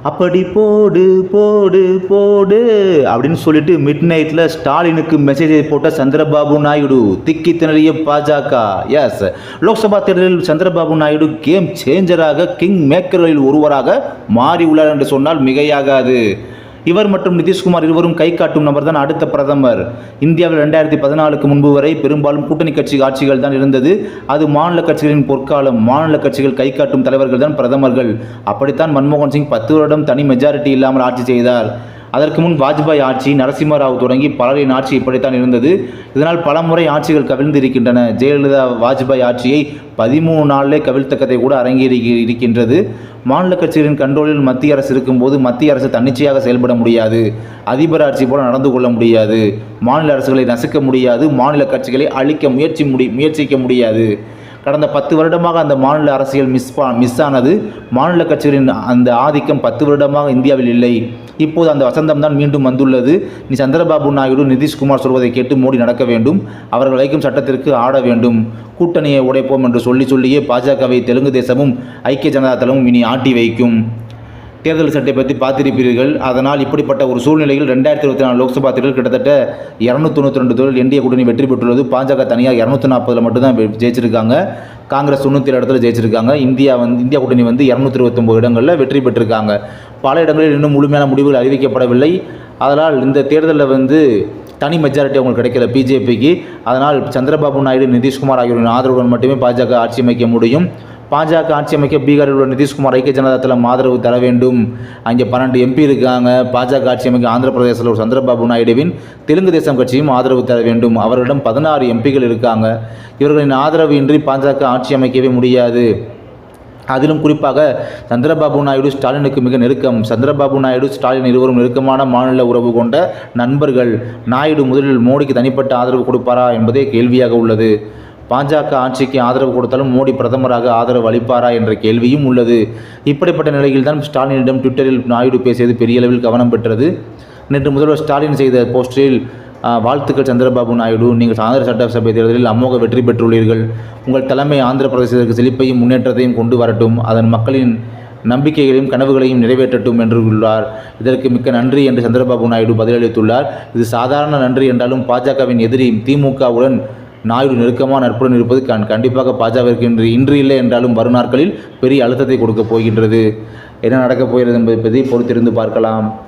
அப்படி போடு போடு போடு அப்படின்னு சொல்லிட்டு மிட் நைட்டில் ஸ்டாலினுக்கு மெசேஜை போட்ட சந்திரபாபு நாயுடு. திக்கி திணறிய பாஜக. எஸ், லோக்சபா தேர்தலில் சந்திரபாபு நாயுடு கேம் சேஞ்சராக கிங் மேக்கர்களில் ஒருவராக மாறி உள்ளார் என்று சொன்னால் மிகையாகாது. இவர் மற்றும் நிதிஷ்குமார் இருவரும் கை காட்டும் நபர் தான் அடுத்த பிரதமர். இந்தியாவில் 2014க்கு முன்பு வரை பெரும்பாலும் கூட்டணி கட்சி ஆட்சிகள் தான் இருந்தது. அது மாநில கட்சிகளின் பொற்காலம். மாநில கட்சிகள் கை காட்டும் தலைவர்கள் தான் பிரதமர்கள். அப்படித்தான் மன்மோகன் சிங் 10 வருடம் தனி மெஜாரிட்டி இல்லாமல் ஆட்சி செய்தார். அதற்கு முன் வாஜ்பாய் ஆட்சி, நரசிம்மராவ் தொடங்கி பலரின் ஆட்சி இப்படித்தான் இருந்தது. இதனால் பல முறை ஆட்சிகள் கவிழ்ந்து இருக்கின்றன. ஜெயலலிதா வாஜ்பாய் ஆட்சியை 13 நாளிலே கவிழ்த்த கதை கூட அரங்கேறி இருக்கின்றது. மாநில கட்சிகளின் கண்ட்ரோலில் மத்திய அரசு இருக்கும்போது மத்திய அரசு தன்னிச்சையாக செயல்பட முடியாது. அதிபர் ஆட்சி போல நடந்து கொள்ள முடியாது. மாநில அரசுகளை நசுக்க முடியாது. மாநில கட்சிகளை அழிக்க முயற்சிக்க முடியாது. கடந்த 10 வருடமாக அந்த மாநில அரசியல் மிஸ் ஆனது. மாநில கட்சிகளின் அந்த ஆதிக்கம் 10 வருடமாக இந்தியாவில் இல்லை. இப்போது அந்த வசந்தம் தான் மீண்டும் வந்துள்ளது. நீ சந்திரபாபு நாயுடு, நிதிஷ்குமார் சொல்வதை கேட்டு மோடி நடக்க வேண்டும். அவர்கள் வைக்கும் சட்டத்திற்கு ஆட வேண்டும். கூட்டணியை உடைப்போம் என்று சொல்லியே பாஜகவை தெலுங்கு தேசமும் ஐக்கிய ஜனதா தளமும் இனி ஆட்டி வைக்கும். தேர்தல் சட்டை பற்றி பார்த்திருப்பீர்கள். அதனால் இப்படிப்பட்ட ஒரு சூழ்நிலையில் 2024 லோக்சபா தேர்தல் கிட்டத்தட்ட 292 தொழில் என்டிஏ கூட்டணி வெற்றி பெற்றுள்ளது. பாஜக தனியாக 240 மட்டும்தான் ஜெயிச்சிருக்காங்க. காங்கிரஸ் 97 இடத்துல ஜெயிச்சிருக்காங்க. இந்தியா கூட்டணி 229 இடங்களில் வெற்றி பெற்றிருக்காங்க. பல இடங்களில் இன்னும் முழுமையான முடிவுகள் அறிவிக்கப்படவில்லை. அதனால் இந்த தேர்தலில் தனி மெஜாரிட்டி அவங்களுக்கு கிடைக்கல பிஜேபிக்கு. அதனால் சந்திரபாபு நாயுடு, நிதிஷ்குமார் ஆகியோரின் ஆதரவுடன் மட்டுமே பாஜக ஆட்சி அமைக்க முடியும். பாஜக ஆட்சி அமைக்க பீகாரில் உள்ள நிதிஷ்குமார் ஐக்கிய ஜனதா தளம் ஆதரவு தர வேண்டும். அங்கே 12 எம்பி இருக்காங்க. பாஜக ஆட்சி அமைக்க ஆந்திர பிரதேசத்தில் ஒரு சந்திரபாபு நாயுடுவின் தெலுங்கு தேசம் கட்சியும் ஆதரவு தர வேண்டும். அவர்களிடம் 16 எம்பிகள் இருக்காங்க. இவர்களின் ஆதரவு இன்றி பாஜக ஆட்சி அமைக்கவே முடியாது. அதிலும் குறிப்பாக சந்திரபாபு நாயுடு ஸ்டாலினுக்கு மிக நெருக்கம். சந்திரபாபு நாயுடு, ஸ்டாலின் இருவரும் நெருக்கமான மாநில உறவு கொண்ட நண்பர்கள். நாயுடு முதலில் மோடிக்கு தனிப்பட்ட ஆதரவு கொடுப்பாரா என்பதே கேள்வியாக உள்ளது. பாஜக ஆட்சிக்கு ஆதரவு கொடுத்தாலும் மோடி பிரதமராக ஆதரவு அளிப்பாரா என்ற கேள்வியும் உள்ளது. இப்படிப்பட்ட நிலையில்தான் ஸ்டாலினிடம் ட்விட்டரில் நாயுடு பேசியது பெரிய அளவில் கவனம் பெற்றது. நேற்று முதல்வர் ஸ்டாலின் செய்த போஸ்டில் வாழ்த்துக்கள் சந்திரபாபு நாயுடு, நீங்கள் ஆந்திர சட்டசபை தேர்தலில் அமோக வெற்றி பெற்றுள்ளீர்கள். உங்கள் தலைமை ஆந்திர பிரதேசத்திற்கு செழிப்பையும் முன்னேற்றத்தையும் கொண்டு வரட்டும். அதன் மக்களின் நம்பிக்கைகளையும் கனவுகளையும் நிறைவேற்றட்டும் என்று உள்ளார். இதற்கு மிக்க நன்றி என்று சந்திரபாபு நாயுடு பதிலளித்துள்ளார். இது சாதாரண நன்றி என்றாலும் பாஜகவின் எதிரி திமுகவுடன் நாயுடு நெருக்கமாக நட்புடன் இருப்பது கண்டிப்பாக பாஜகவிற்கு இன்று இல்லை என்றாலும் வரும் நாட்களில் பெரிய அழுத்தத்தை கொடுக்க போகின்றது. என்ன நடக்கப் போகிறது என்பதை பற்றி பொறுத்திருந்து பார்க்கலாம்.